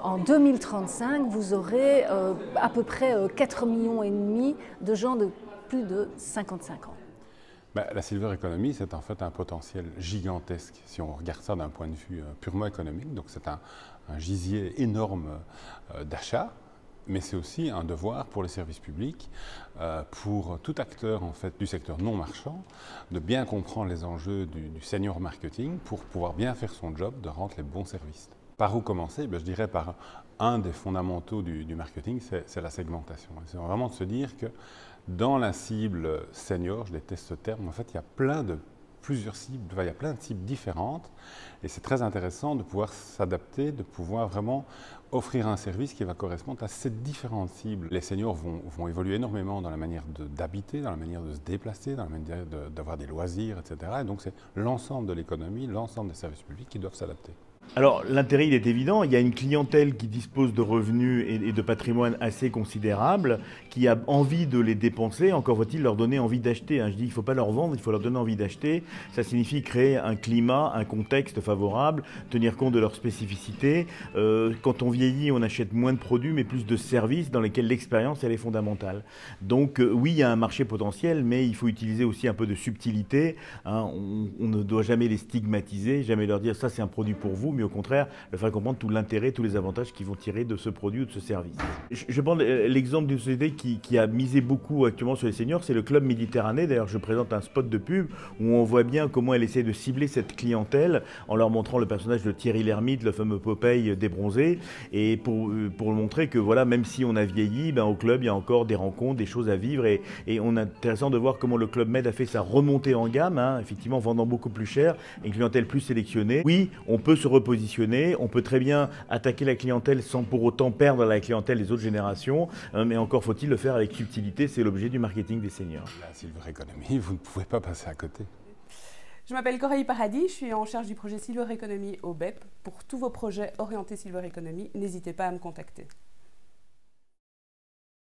En 2035, vous aurez à peu près 4,5 millions de gens de plus de 55 ans. La silver economy, c'est en fait un potentiel gigantesque si on regarde ça d'un point de vue purement économique. Donc c'est un gisier énorme d'achat, mais c'est aussi un devoir pour les services publics, pour tout acteur en fait, du secteur non marchand, de bien comprendre les enjeux du senior marketing pour pouvoir bien faire son job, de rendre les bons services. Par où commencer? Je dirais par un des fondamentaux du marketing, c'est la segmentation. C'est vraiment de se dire que dans la cible senior, je déteste ce terme, en fait, il y a plusieurs cibles, il y a plein de cibles différentes et c'est très intéressant de pouvoir s'adapter, de pouvoir vraiment offrir un service qui va correspondre à ces différentes cibles. Les seniors vont évoluer énormément dans la manière d'habiter, dans la manière de se déplacer, dans la manière d'avoir des loisirs, etc. Et donc c'est l'ensemble de l'économie, l'ensemble des services publics qui doivent s'adapter. Alors l'intérêt il est évident, il y a une clientèle qui dispose de revenus et de patrimoine assez considérables, qui a envie de les dépenser, encore faut-il leur donner envie d'acheter. Je dis qu'il ne faut pas leur vendre, il faut leur donner envie d'acheter. Ça signifie créer un climat, un contexte favorable, tenir compte de leurs spécificités. Quand on vieillit, on achète moins de produits mais plus de services dans lesquels l'expérience elle est fondamentale. Donc oui, il y a un marché potentiel, mais il faut utiliser aussi un peu de subtilité. On ne doit jamais les stigmatiser, jamais leur dire ça c'est un produit pour vous, mais au contraire, leur faire comprendre tout l'intérêt, tous les avantages qu'ils vont tirer de ce produit ou de ce service. Je prends l'exemple d'une société qui a misé beaucoup actuellement sur les seniors, c'est le Club Méditerranée. D'ailleurs, je présente un spot de pub où on voit bien comment elle essaie de cibler cette clientèle en leur montrant le personnage de Thierry Lhermitte, le fameux Popeye des bronzés, et pour montrer que voilà, même si on a vieilli, au club, il y a encore des rencontres, des choses à vivre, et on est intéressant de voir comment le Club Med a fait sa remontée en gamme, effectivement vendant beaucoup plus cher, une clientèle plus sélectionnée. Oui, on peut se repositionner, on peut très bien attaquer la clientèle sans pour autant perdre la clientèle des autres générations, mais encore faut-il le faire avec subtilité, c'est l'objet du marketing des seniors. La silver economy, vous ne pouvez pas passer à côté. Je m'appelle Coralie Paradis, je suis en charge du projet Silver Economy au BEP. Pour tous vos projets orientés Silver Economy, n'hésitez pas à me contacter.